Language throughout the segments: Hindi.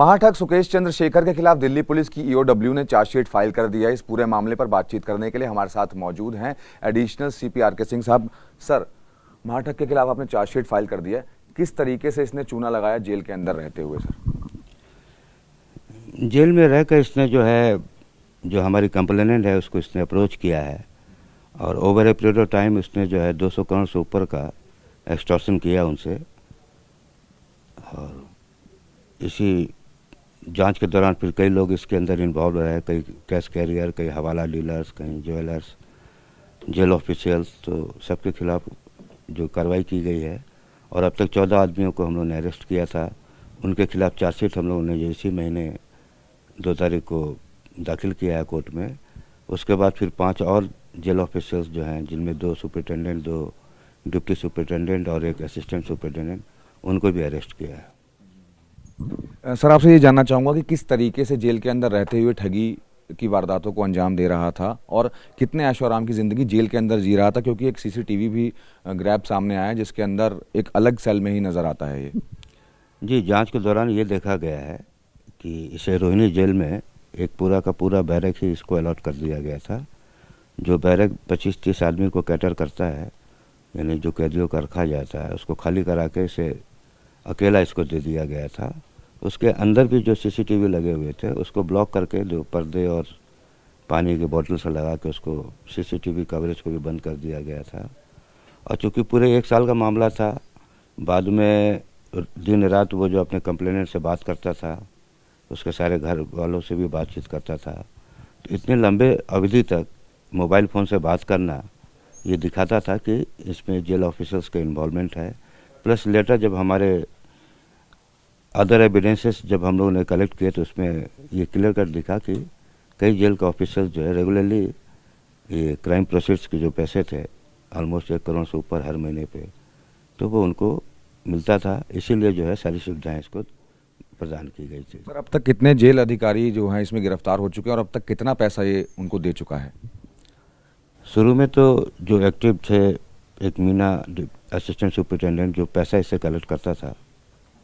महाठग सुकेश चंद्र शेखर के खिलाफ दिल्ली पुलिस की ईओडब्ल्यू ने चार्जशीट फाइल कर दिया है। इस पूरे मामले पर बातचीत करने के लिए हमारे साथ मौजूद हैं एडिशनल सीपी आर के सिंह साहब। सर, महाठग के खिलाफ आपने चार्जशीट फाइल कर दिया है, किस तरीके से इसने चूना लगाया जेल के अंदर रहते हुए? सर, जेल में रहकर इसने जो हमारी कंप्लेनेंट है उसको इसने अप्रोच किया है और over a period of time इसने 200 करोड़ से ऊपर का एक्सटॉर्शन किया उनसे। और इसी जांच के दौरान फिर कई लोग इसके अंदर इन्वॉल्व रहे, कई कैश कैरियर, कई हवाला डीलर्स, कई ज्वेलर्स, जेल ऑफिशियल्स, तो सबके खिलाफ जो कार्रवाई की गई है। और अब तक 14 आदमियों को हम लोगों ने अरेस्ट किया था। उनके खिलाफ चार्जशीट हम लोगों ने इसी महीने 2 तारीख को दाखिल किया है कोर्ट में। उसके बाद फिर 5 और जेल ऑफिसर्स जो हैं, जिनमें 2 सुपरिटेंडेंट, 2 डिप्टी सुपरिटेंडेंट और 1 असिस्टेंट सुपरिटेंडेंट, उनको भी अरेस्ट किया है। सर, आपसे ये जानना चाहूँगा कि किस तरीके से जेल के अंदर रहते हुए ठगी की वारदातों को अंजाम दे रहा था और कितने ऐशो आराम की ज़िंदगी जेल के अंदर जी रहा था, क्योंकि एक सीसीटीवी भी ग्रैब सामने आया है जिसके अंदर एक अलग सेल में ही नज़र आता है ये। जी, जांच के दौरान ये देखा गया है कि इसे रोहिणी जेल में एक पूरा का पूरा बैरक ही इसको अलॉट कर दिया गया था। जो बैरक 25-30 आदमी को कैटर करता है, यानी जो कैदियों का रखा जाता है, उसको खाली करा के इसे अकेला इसको दे दिया गया था। उसके अंदर भी जो सीसीटीवी लगे हुए थे उसको ब्लॉक करके जो पर्दे और पानी के बोतल से लगा के उसको सीसीटीवी कवरेज को भी बंद कर दिया गया था। और चूँकि पूरे 1 साल का मामला था, बाद में दिन रात वो जो अपने कंप्लेनेंट से बात करता था, उसके सारे घर वालों से भी बातचीत करता था। तो इतने लंबे अवधि तक मोबाइल फ़ोन से बात करना ये दिखाता था कि इसमें जेल ऑफिसर्स का इन्वॉल्वमेंट है। प्लस लेटर जब हमारे अदर एविडेंसेस जब हम लोगों ने कलेक्ट किए तो उसमें ये क्लियर कट दिखा कि कई जेल के ऑफिसर्स जो है रेगुलरली ये क्राइम प्रोसीड्स के जो पैसे थे, ऑलमोस्ट 1 करोड़ से ऊपर हर महीने पे, तो वो उनको मिलता था। इसीलिए जो है सारी सुविधाएँ इसको प्रदान की गई थी। सर, अब तक कितने जेल अधिकारी जो हैं इसमें गिरफ्तार हो चुके हैं और अब तक कितना पैसा ये उनको दे चुका है? शुरू में तो जो एक्टिव थे, एक मीना असिस्टेंट सुपरिटेंडेंट जो पैसा इससे कलेक्ट करता था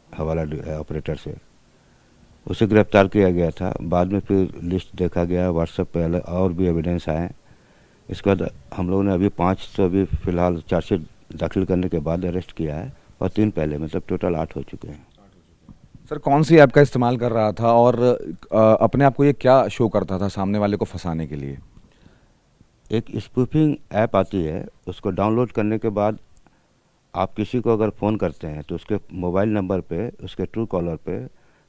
हवाला ऑपरेटर से, उसे गिरफ्तार किया गया था। बाद में फिर लिस्ट देखा गया, व्हाट्सएप पे और भी एविडेंस आए। इसके बाद हम लोगों ने अभी 5 तो अभी फ़िलहाल चार्जशीट दाखिल करने के बाद अरेस्ट किया है और 3 पहले, मतलब टोटल 8 हो चुके हैं। सर, कौन सी ऐप का इस्तेमाल कर रहा था और अपने आप को ये क्या शो करता था सामने वाले को फंसाने के लिए? एक स्पूफिंग ऐप आती है, उसको डाउनलोड करने के बाद आप किसी को अगर फ़ोन करते हैं तो उसके मोबाइल नंबर पे, उसके ट्रू कॉलर पे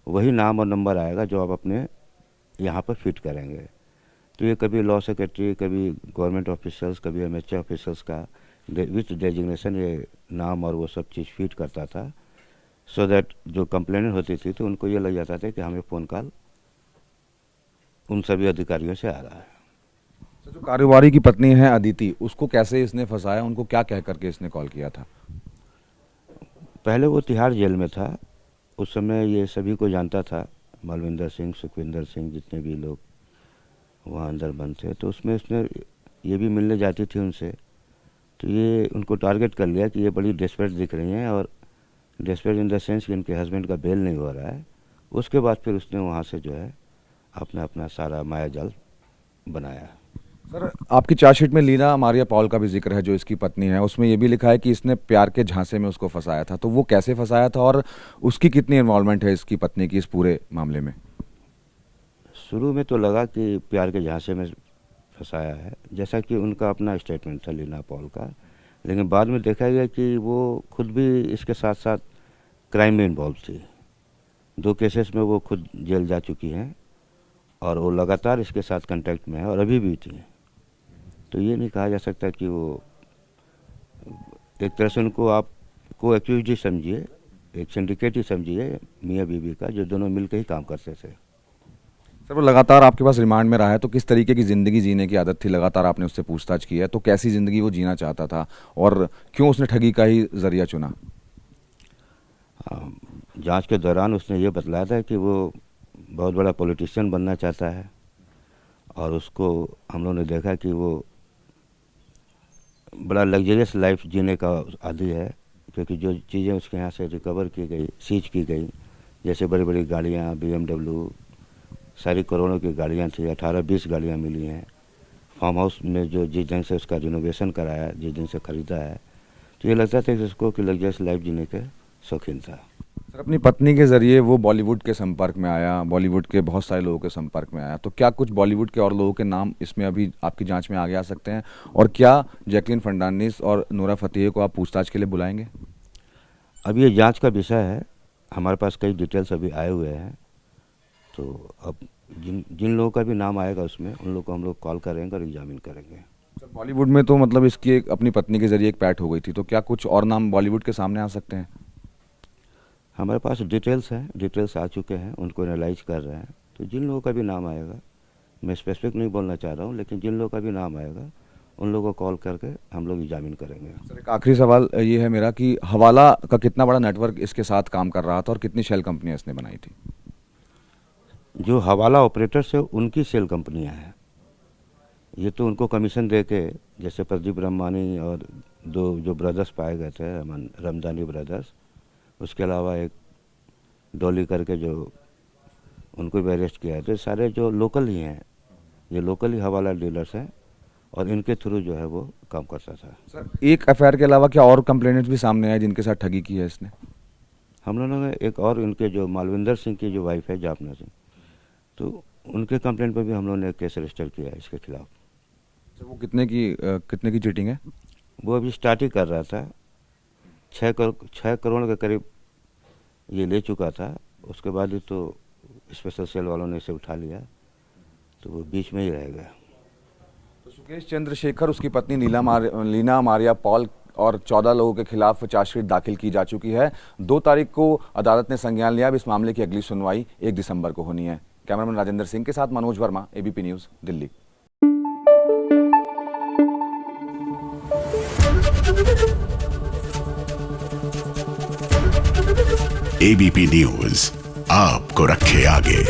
वही नाम और नंबर आएगा जो आप अपने यहाँ पर फिट करेंगे। तो ये कभी लॉ सेक्रेटरी, कभी गवर्नमेंट ऑफिसर्स, कभी एमएचए ऑफिसर्स का विथ डेजिग्नेशन ये नाम और वो सब चीज़ फीड करता था, सो दैट जो कंप्लेनेंट होती थी तो उनको ये लग जाता था कि हमें फ़ोन कॉल उन सभी अधिकारियों से आ रहा है। तो जो कारोबारी की पत्नी है अदिति, उसको कैसे इसने फंसाया? उनको क्या कह करके इसने कॉल किया था? पहले वो तिहाड़ जेल में था, उस समय ये सभी को जानता था, मालविंदर सिंह, सुखविंदर सिंह, जितने भी लोग वहाँ अंदर बंद थे। तो उसमें उसने ये भी मिलने जाती थी उनसे, तो ये उनको टारगेट कर लिया कि ये बड़ी डेस्परेट दिख रही हैं, और डेस्परेट इन द सेंस कि इनके हस्बैंड का बेल नहीं हो रहा है। उसके बाद फिर उसने वहाँ से जो है अपना सारा माया जाल बनाया। सर, आपकी चार्जशीट में लीना मारिया पॉल का भी जिक्र है जो इसकी पत्नी है। उसमें ये भी लिखा है कि इसने प्यार के झांसे में उसको फंसाया था। तो वो कैसे फंसाया था और उसकी कितनी इन्वॉल्वमेंट है इसकी पत्नी की इस पूरे मामले में? शुरू में तो लगा कि प्यार के झांसे में फंसाया है, जैसा कि उनका अपना स्टेटमेंट था लीना पॉल का, लेकिन बाद में देखा गया कि वो खुद भी इसके साथ साथ क्राइम में इन्वॉल्व थी। 2 केसेस में वो खुद जेल जा चुकी हैं और वो लगातार इसके साथ कांटेक्ट में है और अभी भी थी। तो ये नहीं कहा जा सकता कि वो, एक तरह से उनको आप को एक्यूज ही समझिए, एक सिंडिकेट ही समझिए मियाँ बीवी का, जो दोनों मिलकर ही काम करते थे। सर, वो लगातार आपके पास रिमांड में रहा है, तो किस तरीके की ज़िंदगी जीने की आदत थी? लगातार आपने उससे पूछताछ की है, तो कैसी ज़िंदगी वो जीना चाहता था और क्यों उसने ठगी का ही जरिया चुना? जांच के दौरान उसने ये बतलाया था कि वो बहुत बड़ा पॉलिटिशियन बनना चाहता है, और उसको हम लोगों ने देखा कि वो बड़ा लग्जरियस लाइफ जीने का आदी है, क्योंकि जो चीज़ें उसके यहाँ से रिकवर की गई, सीज की गई, जैसे बड़ी बड़ी गाड़ियाँ BMW, सारी करोड़ों की गाड़ियाँ थी, 18-20 गाड़ियाँ मिली हैं। फार्म हाउस में जो जिस दिन से उसका रिनोवेशन कराया, जिस दिन से ख़रीदा है, तो ये लगता था कि उसको कि लग्जरियस लाइफ जीने के शौकीन था। सर, अपनी पत्नी के जरिए वो बॉलीवुड के संपर्क में आया, बॉलीवुड के बहुत सारे लोगों के संपर्क में आया, तो क्या कुछ बॉलीवुड के और लोगों के नाम इसमें अभी आपकी जांच में आगे आ सकते हैं? और क्या जैकलीन फर्नांडिस और नोरा फतेही को आप पूछताछ के लिए बुलाएंगे? अब ये जांच का विषय है, हमारे पास कई डिटेल्स अभी आए हुए हैं, तो अब जिन जिन लोगों का भी नाम आएगा उसमें उन लोगों को हम लोग कॉल करेंगे और एग्जामिन करेंगे। सर, बॉलीवुड में तो मतलब इसकी एक अपनी पत्नी के जरिए एक पैठ हो गई थी, तो क्या कुछ और नाम बॉलीवुड के सामने आ सकते हैं? हमारे पास डिटेल्स हैं, डिटेल्स आ चुके हैं, उनको एनालाइज कर रहे हैं, तो जिन लोगों का भी नाम आएगा, मैं स्पेसिफिक नहीं बोलना चाह रहा हूँ, लेकिन जिन लोगों का भी नाम आएगा उन लोगों को कॉल करके हम लोग एग्जामिन करेंगे। सर, एक आखिरी सवाल ये है मेरा कि हवाला का कितना बड़ा नेटवर्क इसके साथ काम कर रहा था और कितनी शेल कंपनियां इसने बनाई थी? जो हवाला ऑपरेटर्स है उनकी सेल कंपनियां हैं, ये तो उनको कमीशन दे के, जैसे प्रदीप रमानी और दो जो ब्रदर्स पाए गए थे, रमदानी ब्रदर्स, उसके अलावा एक डॉली करके जो उनको भी अरेस्ट किया है, तो सारे जो लोकल ही हैं, ये लोकल ही हवाला डीलर्स हैं और इनके थ्रू जो है वो काम करता था। सर, एक एफआईआर के अलावा क्या और कंप्लेनेंट्स भी सामने आए जिनके साथ ठगी की है इसने? हम लोगों ने एक और इनके जो मालविंदर सिंह की जो वाइफ है जापना सिंह, तो उनके कंप्लेंट पर भी हम लोगों ने केस रजिस्टर किया है इसके खिलाफ। सर, वो कितने की चीटिंग है? वो अभी स्टार्ट ही कर रहा था, 6 करोड़ के करीब ये ले चुका था, उसके बाद ही तो स्पेशल सेल वालों ने इसे उठा लिया, तो वो बीच में ही रह गया। तो सुकेश चंद्रशेखर, उसकी पत्नी लीना मारिया पॉल और 14 लोगों के खिलाफ चार्जशीट दाखिल की जा चुकी है। 2 तारीख को अदालत ने संज्ञान लिया। अब इस मामले की अगली सुनवाई 1 दिसंबर को होनी है। कैमरामैन राजेंद्र सिंह के साथ Manoj Verma, ABP news, Delhi. ABP news आपको रखे आगे।